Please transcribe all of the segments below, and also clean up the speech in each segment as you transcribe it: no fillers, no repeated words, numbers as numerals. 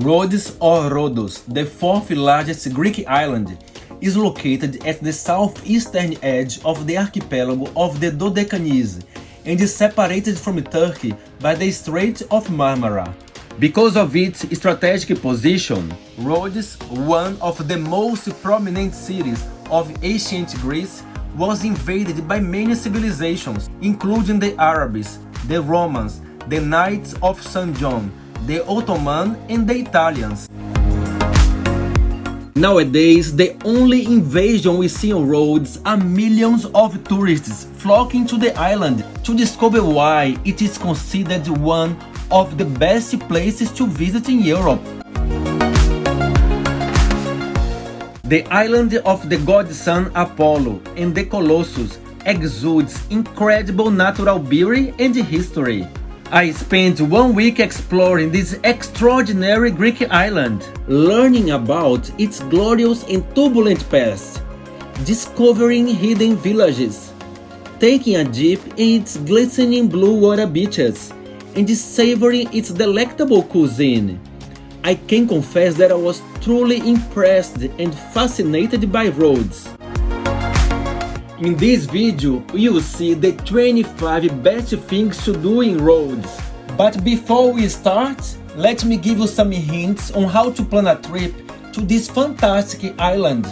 Rhodes or Rhodos, the fourth largest Greek island, is located at the southeastern edge of the archipelago of the Dodecanese and is separated from Turkey by the Strait of Marmara. Because of its strategic position, Rhodes, one of the most prominent cities of ancient Greece, was invaded by many civilizations, including the Arabs, the Romans, the Knights of St. John, the Ottoman, and the Italians. Nowadays, the only invasion we see on Rhodes are millions of tourists flocking to the island to discover why it is considered one of the best places to visit in Europe. The island of the god son Apollo and the Colossus exudes incredible natural beauty and history. I spent 1 week exploring this extraordinary Greek island, learning about its glorious and turbulent past, discovering hidden villages, taking a dip in its glistening blue water beaches, and savoring its delectable cuisine. I can confess that I was truly impressed and fascinated by Rhodes. In this video, you will see the 25 best things to do in Rhodes. But before we start, let me give you some hints on how to plan a trip to this fantastic island,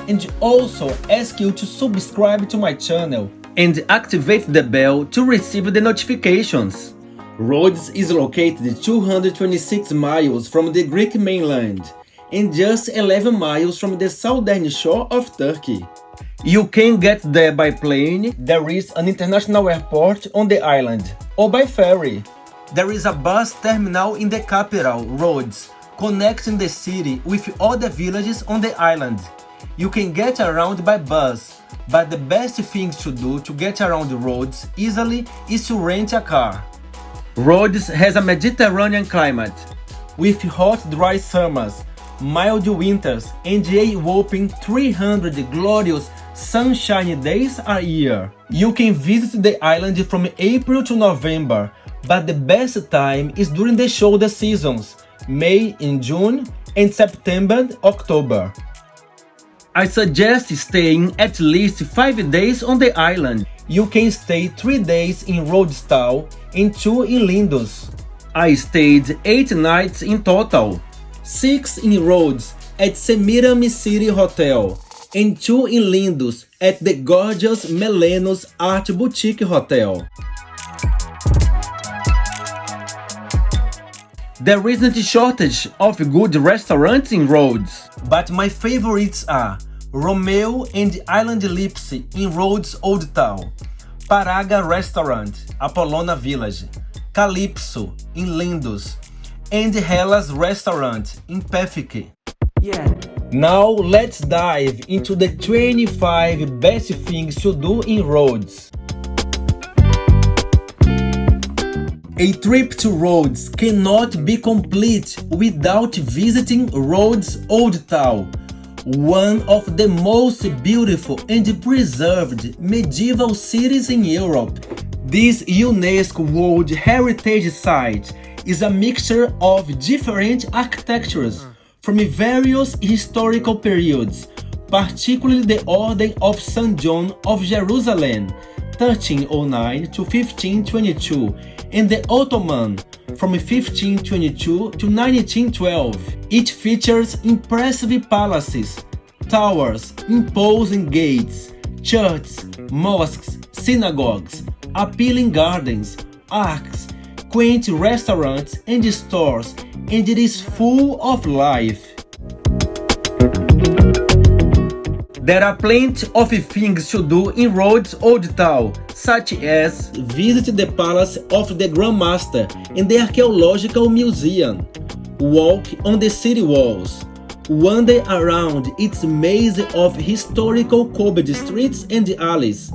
and also ask you to subscribe to my channel and activate the bell to receive the notifications. Rhodes is located 226 miles from the Greek mainland and just 11 miles from the southern shore of Turkey. You can get there by plane. There is an international airport on the island, or by ferry. There is a bus terminal in the capital, Rhodes, connecting the city with other villages on the island. You can get around by bus, but the best thing to do to get around Rhodes easily is to rent a car. Rhodes has a Mediterranean climate, with hot dry summers, mild winters, and a whopping 300 glorious sunshiny days a year. You can visit the island from April to November, but the best time is during the shoulder seasons, May and June, and September, October. I suggest staying at least 5 days on the island. You can stay 3 days in Rhodes town and 2 in Lindos. I stayed 8 nights in total, 6 in Rhodes at Semiramis City Hotel and 2 in Lindos at the gorgeous Melenos Art Boutique Hotel. There isn't a shortage of good restaurants in Rhodes, but my favorites are Romeo and Island Lips in Rhodes Old Town, Paraga Restaurant, Apollonia Village, Calypso in Lindos, and Hellas Restaurant in Pefike. Now let's dive into the 25 best things to do in Rhodes. A trip to Rhodes cannot be complete without visiting Rhodes Old Town, one of the most beautiful and preserved medieval cities in Europe. This UNESCO World Heritage Site is a mixture of different architectures from various historical periods, particularly the Order of St. John of Jerusalem, 1309 to 1522, and the Ottoman, from 1522 to 1912. It features impressive palaces, towers, imposing gates, churches, mosques, synagogues, appealing gardens, arcs, quaint restaurants and stores, and it is full of life. There are plenty of things to do in Rhodes Old Town, such as visit the Palace of the Grand Master and the Archaeological Museum, walk on the city walls, wander around its maze of historical covered streets and alleys,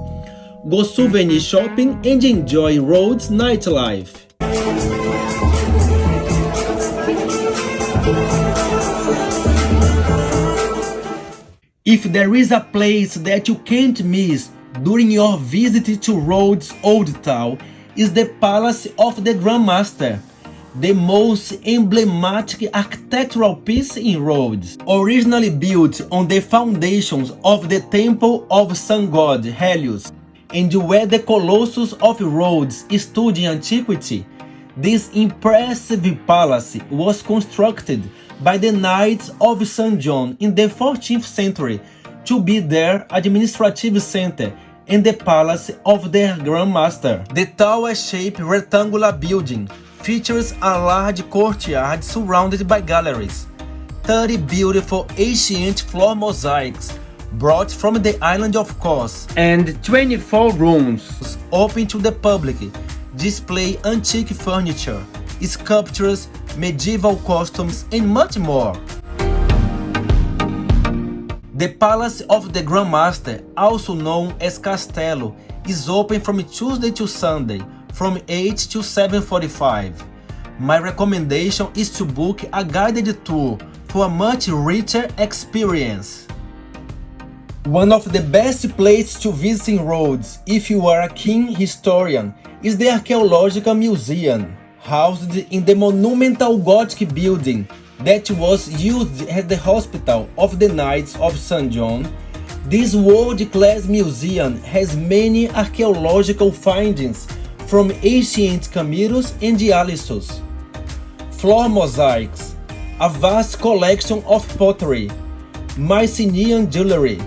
go souvenir shopping and enjoy Rhodes nightlife. If there is a place that you can't miss during your visit to Rhodes Old Town, is the Palace of the Grand Master. the most emblematic architectural piece in Rhodes, originally built on the foundations of the temple of sun god Helios, and where the Colossus of Rhodes stood in antiquity. This impressive palace was constructed by the Knights of St. John in the 14th century to be their administrative center and the palace of their Grand Master. The tower-shaped rectangular building features a large courtyard surrounded by galleries, 30 beautiful ancient floor mosaics brought from the island of Kos, and 24 rooms open to the public display antique furniture, sculptures, medieval costumes, and much more. The Palace of the Grand Master, also known as Castello, is open from Tuesday to Sunday, from 8 to 7:45. My recommendation is to book a guided tour for a much richer experience. One of the best places to visit in Rhodes, if you are a keen historian, is the Archaeological Museum, housed in the monumental Gothic building that was used as the hospital of the Knights of St. John. This world-class museum has many archaeological findings from ancient Camiros and Alissos, floor mosaics, a vast collection of pottery, Mycenaean jewelry,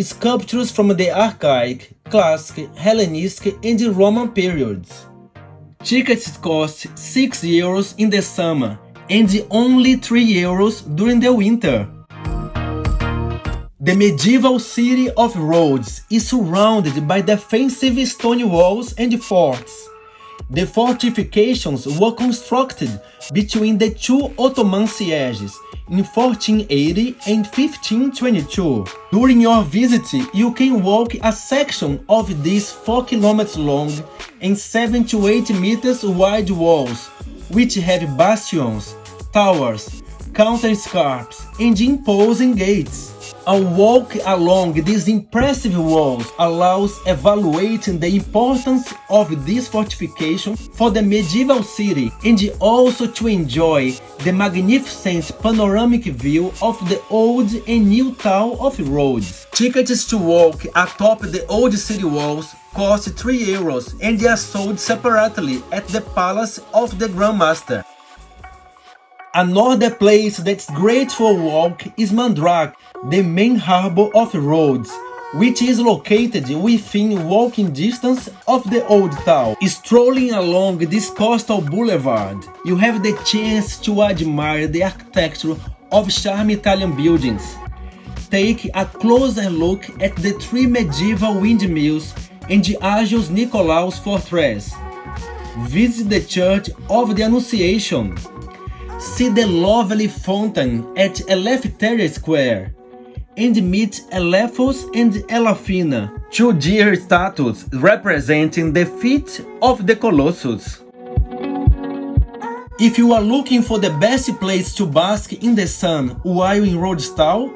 sculptures from the Archaic, Classic, Hellenistic, and Roman periods. Tickets cost €6 in the summer and only €3 during the winter. The medieval city of Rhodes is surrounded by defensive stone walls and forts. The fortifications were constructed between the two Ottoman sieges in 1480 and 1522. During your visit, you can walk a section of these 4 kilometers long and 7 to 8 meters wide walls, which have bastions, towers, counterscarps, and imposing gates. A walk along these impressive walls allows evaluating the importance of this fortification for the medieval city and also to enjoy the magnificent panoramic view of the old and new town of Rhodes. Tickets to walk atop the old city walls cost €3 and are sold separately at the Palace of the Grand Master. Another place that's great for a walk is Mandrake, the main harbor of Rhodes, which is located within walking distance of the old town. Strolling along this coastal boulevard, you have the chance to admire the architecture of charming Italian buildings. Take a closer look at the 3 medieval windmills and Agios Nicolaus fortress. Visit the Church of the Annunciation. See the lovely fountain at Eleftheria Square, and meet Elephos and Elafina, 2 deer statues representing the feet of the Colossus. If you are looking for the best place to bask in the sun while in Rhodes town,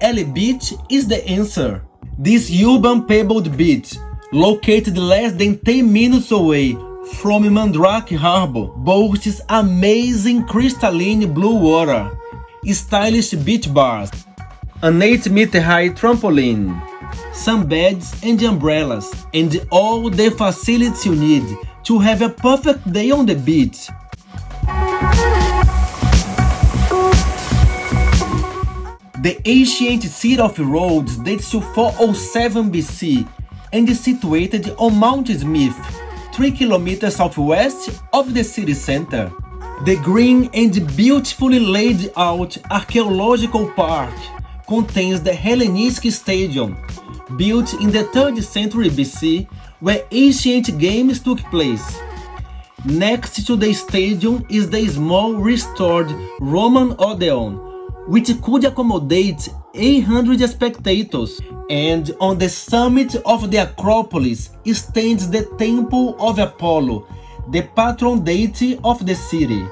Ellie Beach is the answer. This urban pebbled beach, located less than 10 minutes away from Mandrake Harbor, boasts amazing crystalline blue water, stylish beach bars, an 8-meter-high trampoline, sunbeds and umbrellas, and all the facilities you need to have a perfect day on the beach. The ancient city of Rhodes dates to 407 BC and is situated on Mount Smith, 3 kilometers southwest of the city center. The green and beautifully laid out archaeological park contains the Hellenistic Stadium, built in the 3rd century BC, where ancient games took place. Next to the stadium is the small restored Roman Odeon, which could accommodate 800 spectators, and on the summit of the Acropolis stands the Temple of Apollo, the patron deity of the city.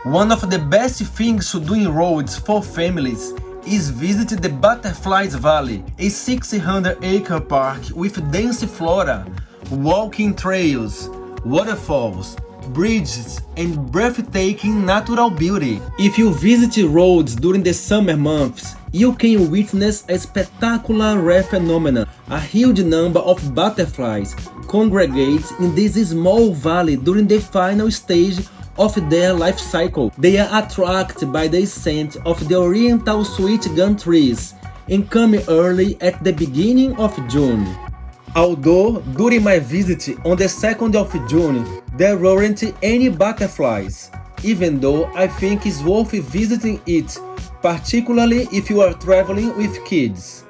One of the best things to do in Rhodes for families is visit the Butterflies Valley, a 600-acre park with dense flora, walking trails, waterfalls, bridges, and breathtaking natural beauty. If you visit Rhodes during the summer months, you can witness a spectacular rare phenomenon. A huge number of butterflies congregate in this small valley during the final stage of their life cycle. They are attracted by the scent of the oriental sweet gum trees and come early at the beginning of June. Although during my visit on the 2nd of June, there weren't any butterflies, even though I think it's worth visiting it, particularly if you are traveling with kids.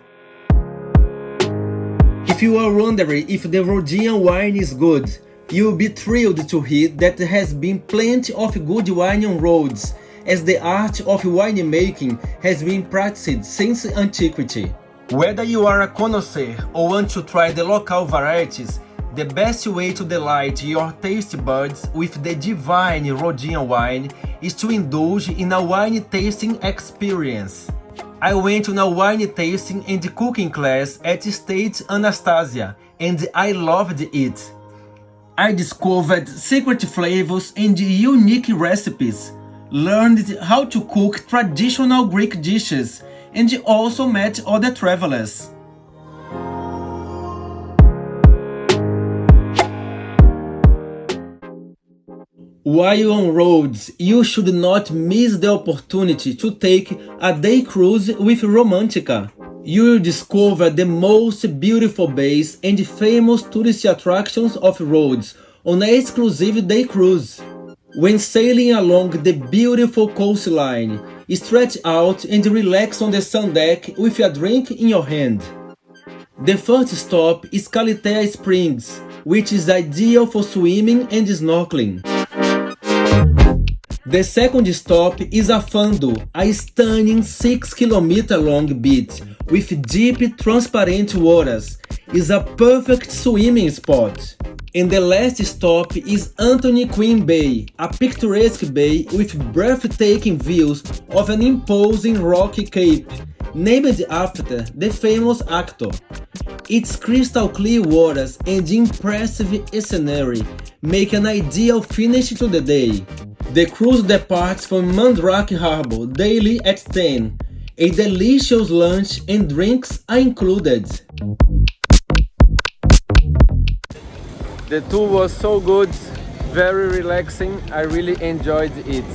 If you are wondering if the Rhodian wine is good, you'll be thrilled to hear that there has been plenty of good wine on Rhodes, as the art of winemaking has been practiced since antiquity. Whether you are a connoisseur or want to try the local varieties, the best way to delight your taste buds with the divine Rhodian wine is to indulge in a wine tasting experience. I went on a wine tasting and cooking class at State Anastasia, and I loved it. I discovered secret flavors and unique recipes, learned how to cook traditional Greek dishes, and also met other travelers. While on Rhodes, you should not miss the opportunity to take a day cruise with Romantica. You will discover the most beautiful bays and famous tourist attractions of Rhodes on an exclusive day cruise. When sailing along the beautiful coastline, stretch out and relax on the sun deck with a drink in your hand. The first stop is Calitea Springs, which is ideal for swimming and snorkeling. The second stop is Afando, a stunning 6-kilometer-long beach with deep, transparent waters. It's a perfect swimming spot. And the last stop is Anthony Quinn Bay, a picturesque bay with breathtaking views of an imposing rocky cape, named after the famous actor. Its crystal clear waters and impressive scenery make an ideal finish to the day. The cruise departs from Mandrake Harbor daily at 10. A delicious lunch and drinks are included. The tour was so good, very relaxing. I really enjoyed it.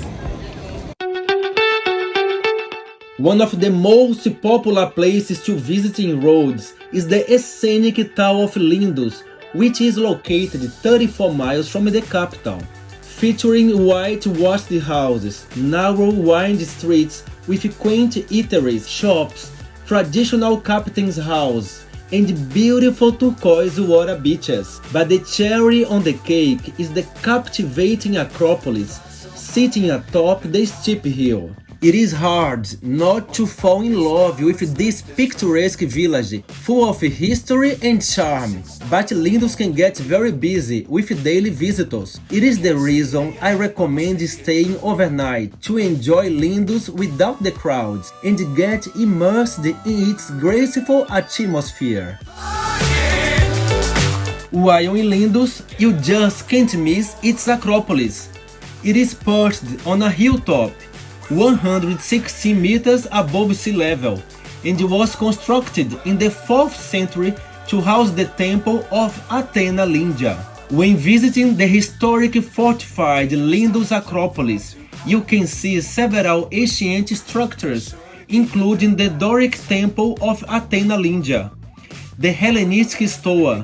One of the most popular places to visit in Rhodes is the scenic town of Lindos, which is located 34 miles from the capital. Featuring whitewashed houses, narrow winding streets with quaint eateries, shops, traditional captain's house, and beautiful turquoise water beaches. But the cherry on the cake is the captivating Acropolis, sitting atop the steep hill. It is hard not to fall in love with this picturesque village, full of history and charm. But Lindos can get very busy with daily visitors. It is the reason I recommend staying overnight to enjoy Lindos without the crowds and get immersed in its graceful atmosphere. While in Lindos, you just can't miss its Acropolis. It is perched on a hilltop, 116 meters above sea level, and was constructed in the 4th century to house the temple of Athena Lindia. When visiting the historic fortified Lindos Acropolis, you can see several ancient structures, including the Doric temple of Athena Lindia, the Hellenistic Stoa,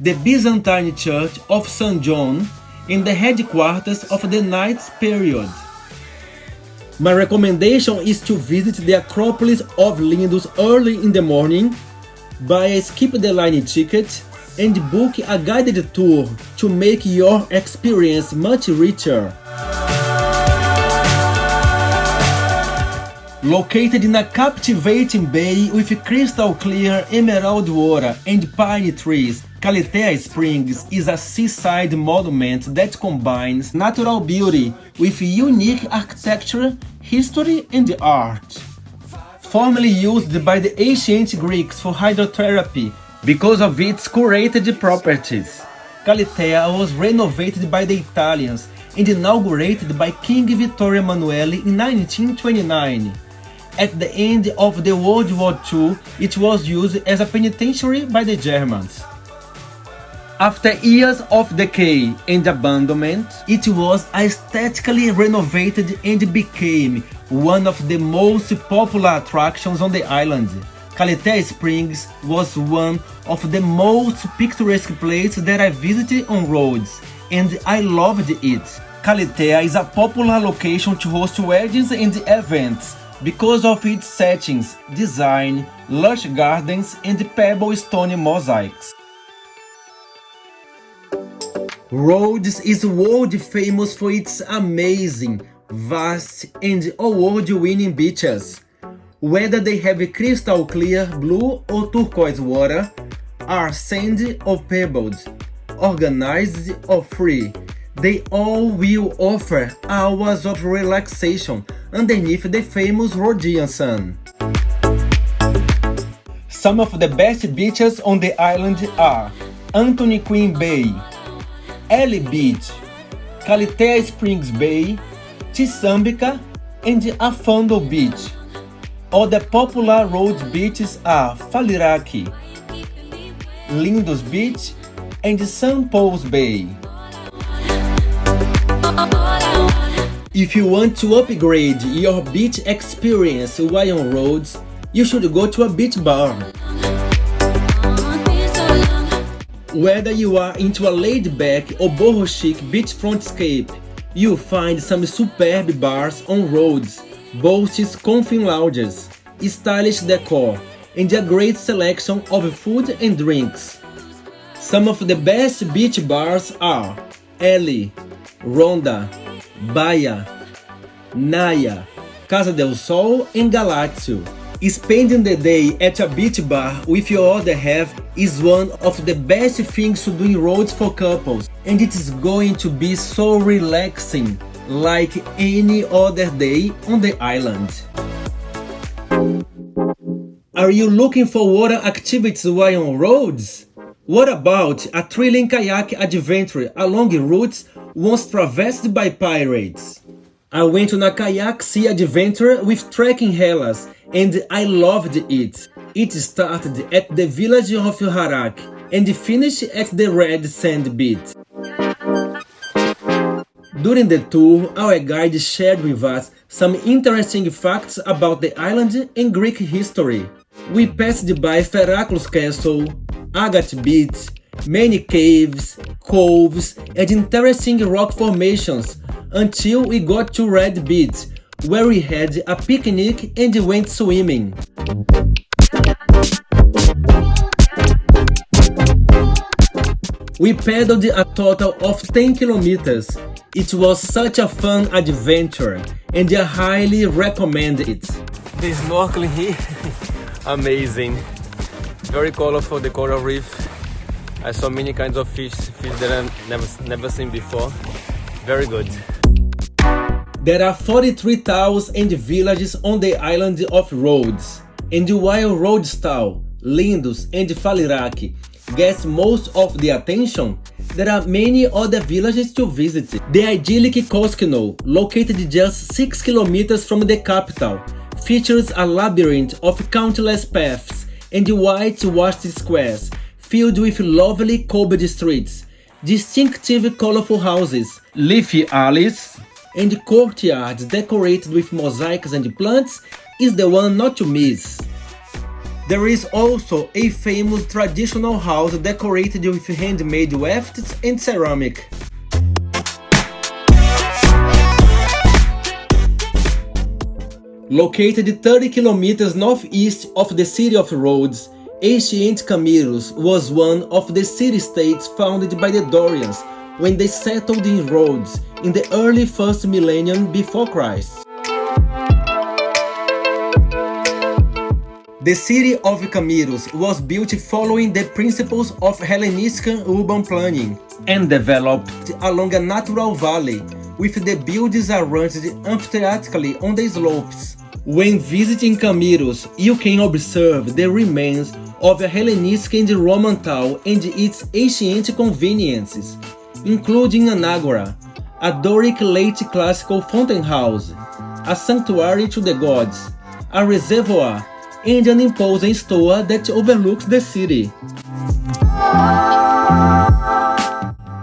the Byzantine Church of St. John, and the headquarters of the Knights period. My recommendation is to visit the Acropolis of Lindos early in the morning, buy a skip-the-line ticket, and book a guided tour to make your experience much richer. Located in a captivating bay with crystal clear emerald water and pine trees, Calitea Springs is a seaside monument that combines natural beauty with unique architecture, history, and art. Formerly used by the ancient Greeks for hydrotherapy because of its curated properties, Calitea was renovated by the Italians and inaugurated by King Vittorio Emanuele in 1929. At the end of the World War II, it was used as a penitentiary by the Germans. After years of decay and abandonment, it was aesthetically renovated and became one of the most popular attractions on the island. Calitea Springs was one of the most picturesque places that I visited on Rhodes, and I loved it. Calitea is a popular location to host weddings and events because of its settings, design, lush gardens, and pebble stone mosaics. Rhodes is world famous for its amazing, vast, and award-winning beaches. Whether they have crystal clear blue or turquoise water, are sandy or pebbled, organized or free, they all will offer hours of relaxation underneath the famous Rhodian sun. Some of the best beaches on the island are Anthony Quinn Bay, Ellie Beach, Calitea Springs Bay, Tisambica, and Afondo Beach. Other popular Rhodes beaches are Faliraki, Lindos Beach, and St. Paul's Bay. If you want to upgrade your beach experience while on Rhodes, you should go to a beach bar. Whether you are into a laid-back or boho-chic beachfrontscape, you'll find some superb bars on Rhodes, boasting comfy lounges, stylish decor, and a great selection of food and drinks. Some of the best beach bars are Ellie, Ronda, Baia, Naya, Casa del Sol, and Galaxio. Spending the day at a beach bar with your other half is one of the best things to do in Rhodes for couples, and it is going to be so relaxing, like any other day on the island. Are you looking for water activities while on Rhodes? What about a thrilling kayak adventure along routes once traversed by pirates? I went on a kayak sea adventure with trekking hellas, and I loved it. It started at the village of Harak and finished at the red sand beach. During the tour, our guide shared with us some interesting facts about the island and Greek history. We passed by Feraclus Castle, Agate Beach, many caves, coves, and interesting rock formations until we got to Red Beach, where we had a picnic and went swimming. We paddled a total of 10 kilometers. It was such a fun adventure, and I highly recommend it. The snorkeling here, amazing. Very colorful, the coral reef. I saw many kinds of fish that I've never seen before. Very good. There are 43 towns and villages on the island of Rhodes, and while Rhodes Town, Lindos, and Faliraki gets most of the attention, there are many other villages to visit. The idyllic Koskino, located just 6 kilometers from the capital, features a labyrinth of countless paths and whitewashed squares filled with lovely cobbled streets, distinctive colorful houses, leafy alleys, and courtyards decorated with mosaics and plants is the one not to miss. There is also a famous traditional house decorated with handmade wafts and ceramic. Located 30 kilometers northeast of the city of Rhodes, ancient Camiros was one of the city-states founded by the Dorians when they settled in Rhodes in the early 1st millennium before Christ. The city of Camiros was built following the principles of Hellenistic urban planning and developed along a natural valley, with the buildings arranged amphitheatrically on the slopes. When visiting Camiros, you can observe the remains of a Hellenistic and Roman town and its ancient conveniences, including an agora, a Doric late classical fountain house, a sanctuary to the gods, a reservoir, and an imposing store that overlooks the city.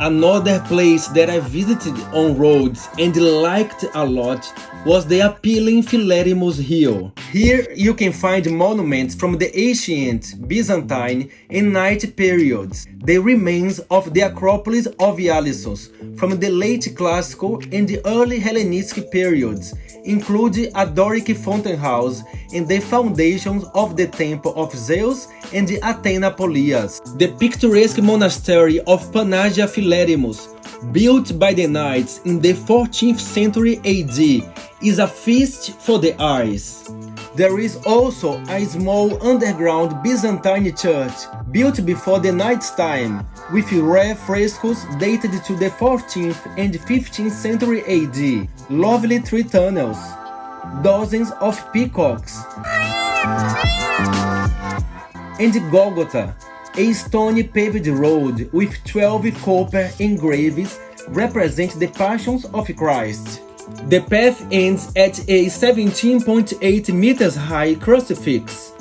Another place that I visited on Rhodes and liked a lot was the appealing Semiramis Hill. Here you can find monuments from the ancient, Byzantine and Knight periods, the remains of the Acropolis of Ialissos from the late Classical and the early Hellenistic periods, including a Doric fountain house and the foundations of the Temple of Zeus and the Athena Polias. The picturesque monastery of Panagia Semiramis, built by the Knights in the 14th century AD, is a feast for the eyes. There is also a small underground Byzantine church built before the Knights' time, with rare frescoes dated to the 14th and 15th century AD, lovely tree tunnels, dozens of peacocks, and Golgotha, a stone paved road with 12 copper engravings represent the Passions of Christ. The path ends at a 17.8 meters high crucifix.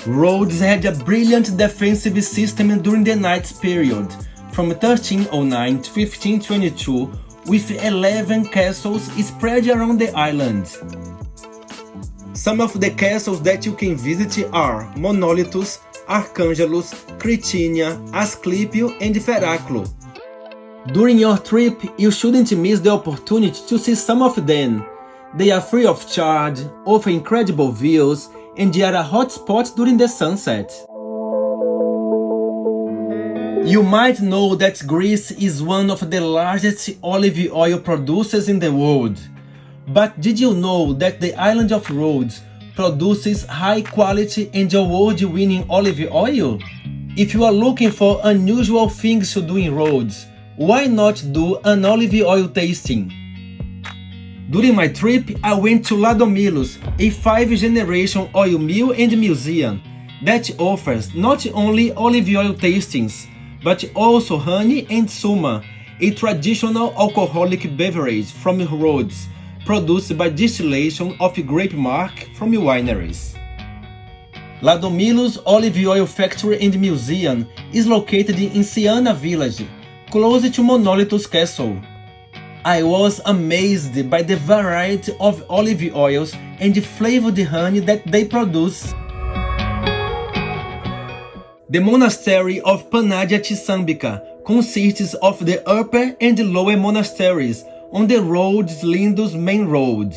Rhodes had a brilliant defensive system during the Knights period, from 1309 to 1522, with 11 castles spread around the island. Some of the castles that you can visit are Monolithus, Archangelos, Cretinia, Asclepio, and Feraclo. During your trip, you shouldn't miss the opportunity to see some of them. They are free of charge, offer incredible views, and they are a hot spot during the sunset. You might know that Greece is one of the largest olive oil producers in the world. But did you know that the island of Rhodes produces high quality and award-winning olive oil? If you are looking for unusual things to do in Rhodes, why not do an olive oil tasting? During my trip, I went to Ladomilos, a 5th-generation oil mill and museum that offers not only olive oil tastings, but also honey and suma, a traditional alcoholic beverage from Rhodes, produced by distillation of grape marc from wineries. Ladomilos Olive Oil Factory and Museum is located in Siana village, close to Monolithus Castle. I was amazed by the variety of olive oils and the flavored honey that they produce. The monastery of Panagia Tisambica consists of the upper and lower monasteries on the Rhodes-Lindos main road.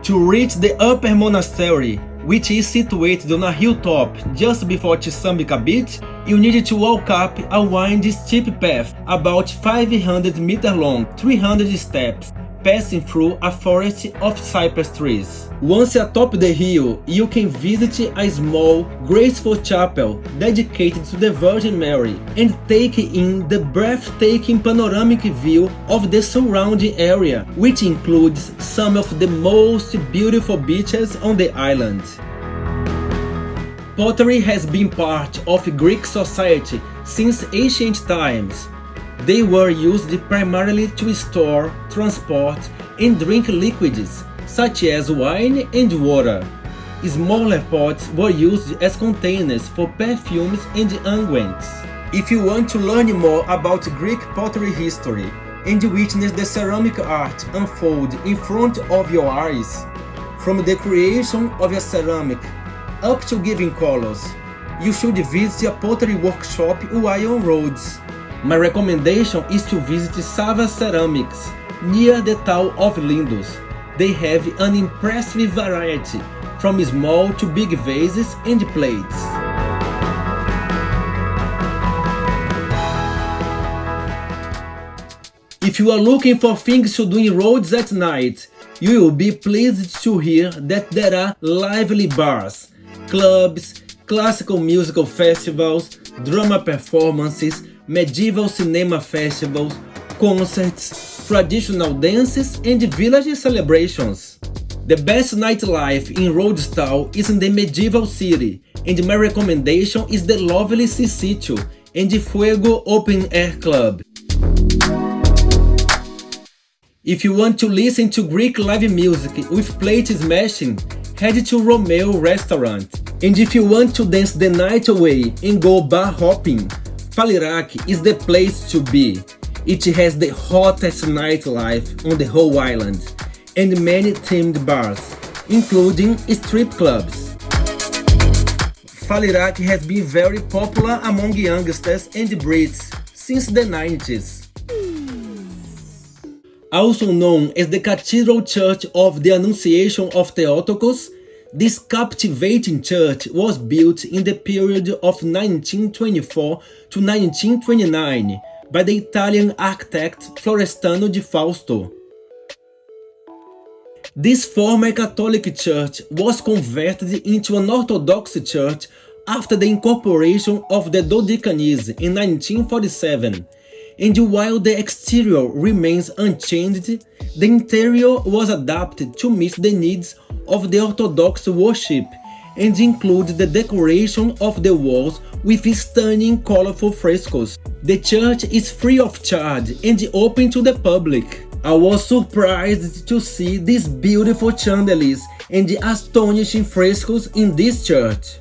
To reach the upper monastery, which is situated on a hilltop just before Tisambica beach, you need to walk up a windy steep path about 500 meters long, 300 steps, passing through a forest of cypress trees. Once atop the hill, you can visit a small, graceful chapel dedicated to the Virgin Mary and take in the breathtaking panoramic view of the surrounding area, which includes some of the most beautiful beaches on the island. Pottery has been part of Greek society since ancient times. They were used primarily to store, transport, and drink liquids, such as wine and water. Smaller pots were used as containers for perfumes and unguents. If you want to learn more about Greek pottery history and witness the ceramic art unfold in front of your eyes, from the creation of a ceramic up to giving colors, you should visit a pottery workshop while on Rhodes. My recommendation is to visit Sava Ceramics, near the town of Lindos. They have an impressive variety, from small to big vases and plates. If you are looking for things to do in Rhodes at night, you will be pleased to hear that there are lively bars, clubs, classical musical festivals, drama performances, medieval cinema festivals, concerts, traditional dances, and village celebrations. The best nightlife in Rhodes town is in the medieval city, and my recommendation is the lovely Sea Sitio and the Fuego Open Air Club. If you want to listen to Greek live music with plate smashing, head to Romeo restaurant. And if you want to dance the night away and go bar hopping, Falirac is the place to be. It has the hottest nightlife on the whole island, and many themed bars, including strip clubs. Falirac has been very popular among youngsters and Brits since the 90s. Also known as the Cathedral Church of the Annunciation of Theotokos, this captivating church was built in the period of 1924 to 1929 by the Italian architect Florestano di Fausto. This former Catholic church was converted into an Orthodox church after the incorporation of the Dodecanese in 1947, and while the exterior remains unchanged, the interior was adapted to meet the needs of the Orthodox worship and include the decoration of the walls with stunning colorful frescoes. The church is free of charge and open to the public. I was surprised to see these beautiful chandeliers and the astonishing frescoes in this church.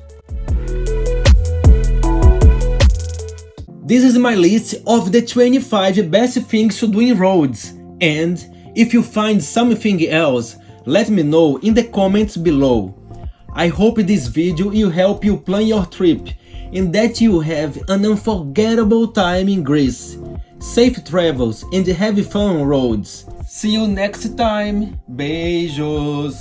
This is my list of the 25 best things to do in Rhodes, and if you find something else, let me know in the comments below. I hope this video will help you plan your trip and that you have an unforgettable time in Greece. Safe travels and have fun on Rhodes. See you next time. Beijos!